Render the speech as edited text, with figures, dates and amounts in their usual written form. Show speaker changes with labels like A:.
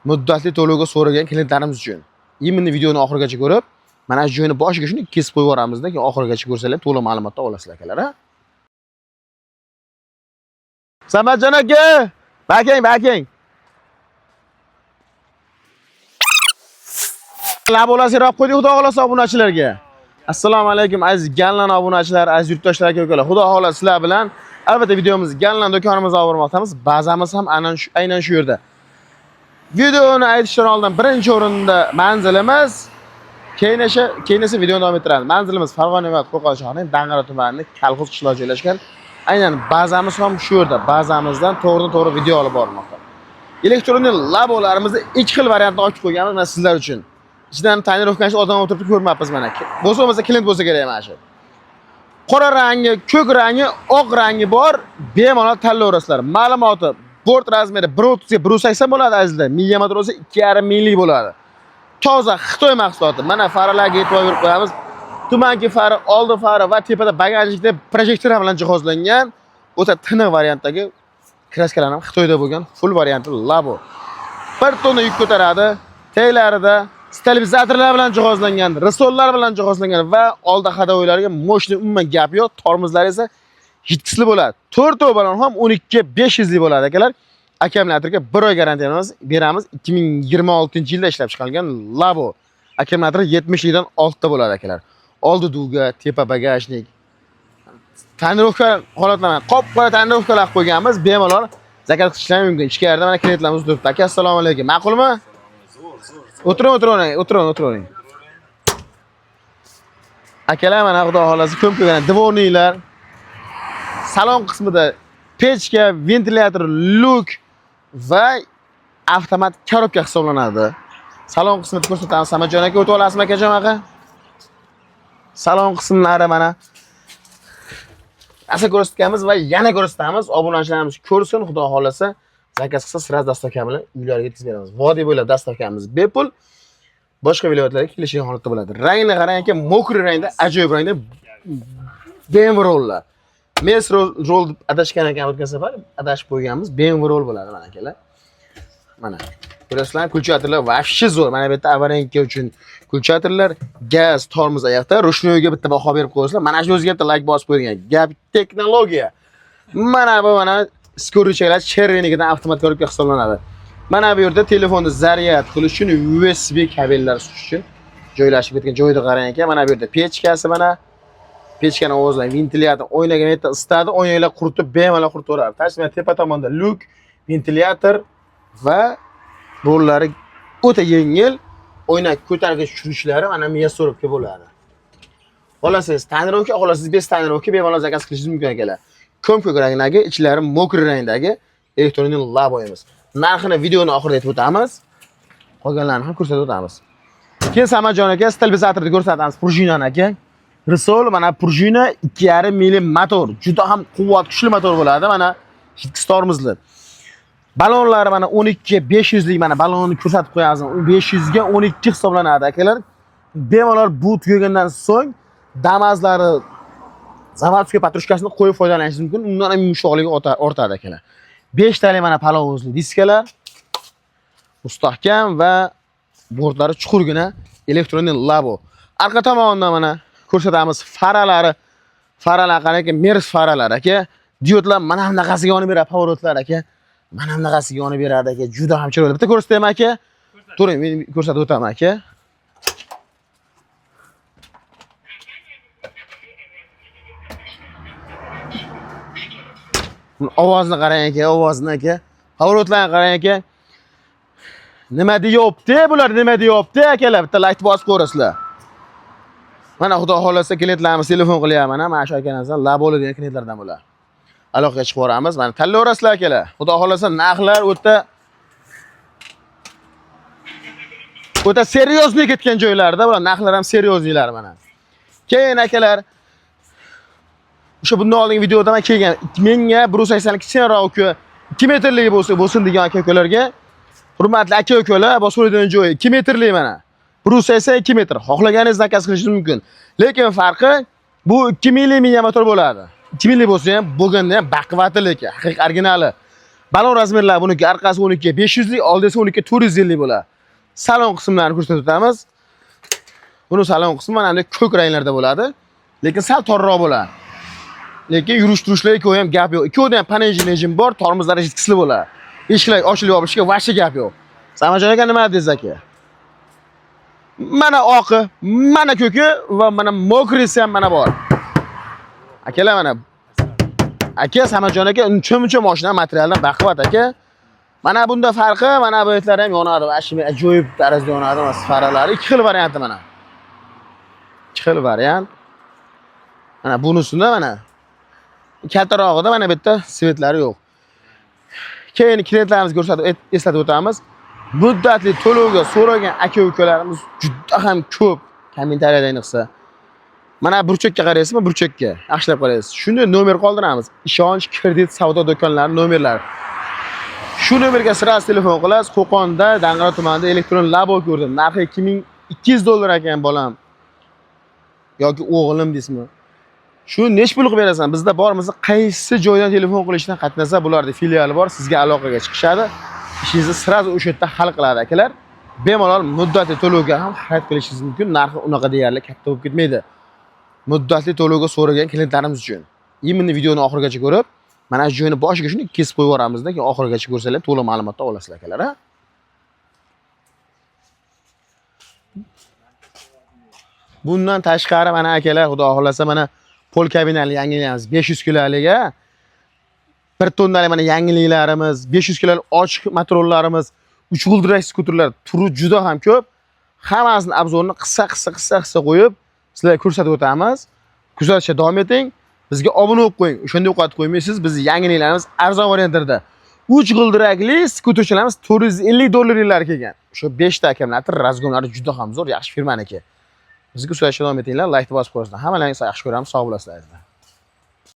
A: muddatli to'lovga so'ragan klientlarimiz uchun. Imini videoni oxirigacha ko'rib, mana shu joyini boshiga shuni kesib qo'yib yuboramizda, keyin oxirigacha ko'rsanglar to'liq ma'lumotni olasizlar akalar. Samatjon aka, baking. Lab olasizroq qo'ydik xudo xolasa obunachilarga. Assalomu alaykum aziz Ganlan obunachilar, aziz yurtdoshlar aka-ukalar. Xudo xolasa sizlar bilan albatta videomiz Ganlan do'konimizga olib bormoqdamiz. Bazamiz ham aynan shu yerda. Videoni aytishdan oldin birinchi o'rinda manzilimiz, keyin esa videoni davom ettiramiz. Manzilimiz Farg'ona viloyati Qo'qon shahrining Dang'ara tumanida Kalxoz qishlog'i joylashgan. Aynan bazamiz ham shu yerda. Bazamizdan to'g'ri video olib bormoqda. Elektronik labolarimizni ikki xil variantda ochib qo'yganmiz mana sizlar uchun. Ichidan tonirovkani odam o'tirib ko'rmayapmiz mana. Bo'lsa klient bo'lsa kerak mana shu. Qora rangi, ko'k rangi, oq rangi bor, bemalol tanlayverasizlar. Ma'lumoti bort razmeri 1.30 ga 1.80 bo'ladi azizlar. Millimetr bo'lsa 2,5 milli bo'ladi. Toza Xitoy mahsuloti. Mana faralarga e'tibor berib qo'yamiz. Tumanki fari, oldi fari va tepada bagajlikda projektor bilan jihozlangan o'ta tiniq variantdagi kraskalar ham Xitoyda bo'lgan full variantli labo. 1 tonna yuk ko'taradi. Taylarida stabilizatorlar bilan jihozlangan, risollar bilan jihozlangan va oldi hadovoylarga moshni umuman gap yo'q. Tormozlar esa yitkisli bo'ladi. 4 to'p bilan ham 12.500 lik bo'ladi akalar. Akkumulyatorga 1 oy garantiyamiz beramiz. 2026-yilda ishlab chiqarilgan labo. Akkumulyator 70 likdan ortiqda bo'ladi akalar. Oldi duga, tepa bagajnik. Tonirovka holatlarni qop-qora tonirovkalar qo'yganmiz. Bemalol zakaz qilishlar mumkin. Ichkarida mana klientlarimiz turibdi. Aka, assalomu alaykum. Ma'qulmi? O'tiring. Akalar mana xudo xolasi ko'p ko'rgan dvorniklar. Salon qismida pechka, ventilyator, luk va avtomat korobka hisoblanadi. Salon qismini ko'rsatamiz. Samatjon aka, o'tib olasizmi akajon aka? Salon qismlari mana asa ko'rsatganmiz va yana ko'rsatamiz. Obunachilarimiz ko'rsin, xudo xolasa zakaz qilsa sira dastavka bilan uylariga yetkazib beramiz. Vodiy bo'ylab dastavkamiz bepul. Boshqa viloyatlarga kelishgan holatda bo'ladi. Rangni qarang aka, mokri rangda, ajoyib rangda BMW rollar. Mes roll adashgan ekan o'tgan safar, adashib qo'yganmiz. BMW roll bo'ladi mana akalar. Mana ko'rasizlar, kulchatorlar vashshi zo'r. Mana bu yerda avarenka uchun kulchatorlar, gaz, tormoz oyoqda, rushnoyga bitta baho berib qo'yasizlar. Mana shu o'ziga bitta like bosib qo'ygan. Gap texnologiya. Mana bu skorichalar cherrenikidan avtomat korobka hisoblanadi. Mana bu yerda telefonni zaryad qilish uchun USB kabellar suqish uchun joylashib ketgan joyda qarang ekan. Mana bu yerda pechkasi mana. Pechkani o'zidan ventilyator o'ynagan yerda isitadi, o'ynanglar quritib, bemalol quritaveradi. Tashqi tepa tomonda luk, ventilyator va rollari o'ta yengil, o'ynak ko'targich tushishlari mana miyassorovka bo'ladi. Xolasiz, tonirovka, xolasiz bez tonirovka bemalol zakaz qilishingiz mumkin akalar. Ko'k rangdagi, ichlari mokri rangdagi elektronik laboyimiz. Narxini videoni oxirida aytib o'tamiz. Qolganlarini ham ko'rsatib o'tamiz. Keyin Samatjon aka stabilizatorni ko'rsatamiz. Prujinani aka. Risol mana prujina 2,5 milli motor. Juda ham quvvat kuchli motor bo'ladi. Mana yitkis tormozli. Balonlari mana 12.500 lik mana balonni ko'rsatib qo'yamiz. 500 ga 12 hisoblanadi akalar. Bemalol bu tugagandan so'ng damazlari zavodskiy patrushkasini qo'yib foydalanishingiz mumkin. Undan ham yumshoqligi ortadi akalar. 5 tali mana palovozli diskalar. Mustahkam va bortlari chuqurgina elektronik labo. Arqa tomondan mana ko'rsatamiz faralari. Faralar qarang, Mers faralari aka. Diodlar mana bunaqasiga yonib beradi, pavorotlar aka. Mana bunaqasiga yonib beradi aka. Juda ham chiroyli. Bitta ko'rsataymi aka? Turing, men ko'rsatib o'taman aka. Ovozni qarang aka, ovozni aka. Pavorotlarni qarang aka. Nima deyapti bular? Nima deyapti akalar? Bitta like bosib ko'rasizlar. Mana xudo xolasa klientlarimiz telefon qilyapti mana shu akanazdan laboli degan klientlardan bular. Aloqaga chiqib boramiz. Mana tanlayverasizlar akalar. Xudo xolasa narxlar o'ta seriozli ketgan joylarda bular narxlar ham seriozlilar mana. Keyin akalar o'sha bundan oldingi videoda men kelgan menga 1.80 kichikroq uka 2 metrlik bo'lsin degan aka-ukalarga hurmatli aka-ukalar bosiladigan joyi 2 metrlik mana. 1.80 2 metr. Xohlaganingiz zakaz qilishingiz mumkin. Lekin farqi bu 2 millimetr bo'ladi. 2 milli bo'lsa ham bo'lganda ham baquvvatligi, haqiqiy originali. Balon razmerlar buniki orqasi 12 500 lik, oldisi 12 450 lik bo'ladi. Salon qismlarini ko'rsatib o'tamiz. Buni salon qismi mana bunday ko'k ranglarda bo'ladi, lekin sal torroq bo'ladi. Lekin yurish-turishlar ikkovi ham gap yo'q. Ikkovida ham panel bor, tormozlari jitkisli bo'ladi. Eshiklar ochilib yopishiga vaqti gap yo'q. Samajon aka nima dedingiz aka? Mana oqi, mana ko'ki va mana mokrisi ham mana bor. Akalar mana aka Samajon aka uncha-muncha mashina materialdan baquvvat aka. Mana bunda farqi, mana bu etlar ham yonadi. Ashmi ajoyib tarzda yonadi, mana faralari 2 xil varianti mana. 2 xil variant. Mana bunisida mana kattarog'ida mana bu yerda svetlari yo'q. Keyin klientlarimizga ko'rsatib eslatib o'tamiz. Muddatli to'lovga so'ragan aka-ukalarimiz juda ham ko'p kommentariyada ayniqsa. Mana burchakka qaraysizmi? Burchakka yaxshilab qaraysiz. Shunday nomer qoldiramiz. Ishonch kredit savdo do'konlari nomerlari. Shu nomerga sirasiz telefon qilasiz. Qo'qonda, Dang'ara tumanida elektron labo ko'rdim. Narxi $2200 ekan bolam. Yoki o'g'lim deysizmi? Shu nech pul qilib berasan? Bizda bormisa, qaysi joydan telefon qilishdan qatnasa, bularda filiali bor, sizga aloqaga chiqishadi. Ishingizni sirasiz o'sha yerda hal qiladi akalar. Bemalol muddatli to'lovga ham xarid qilishingiz mumkin. Narxi unaqa deyarli katta bo'lib ketmaydi. Muddatli to'lovga so'ragan klientlarimiz uchun. Imini videoni oxirigacha ko'rib, mana shu joyni boshiga shuni kesib qo'yib yuboramizda, keyin oxirigacha ko'rsanglar to'liq ma'lumotni olasizlar akalar, ha? Bundan tashqari mana akalar, xudo xolasa mana pol kabinali yangilaymiz 500 kilolik, ha? 1 tonnalik mana yangiliklarimiz, 500 kilolik ochiq motorlarimiz, 3 g'ildirak skuterlar turi juda ham ko'p. Hammasini obzorini qissa qo'yib, sizlarga ko'rsatib o'tamiz. Kuzatishda davom eting. Bizga obuna bo'lib qo'ying. O'shanda yo'qotib qo'ymaysiz. Bizning yangiliklarimiz arzon variantlarda. 3 g'ildirakli skuterchalarimiz $450 kelgan. O'sha 5 ta akkumulyator razgonlari juda ham zo'r, yaxshi firmaniki. Bizga kuzatishda davom etinglar, like bosib qo'yinglar. Hammalarni yaxshi ko'ramiz, sog' bo'lasizlar.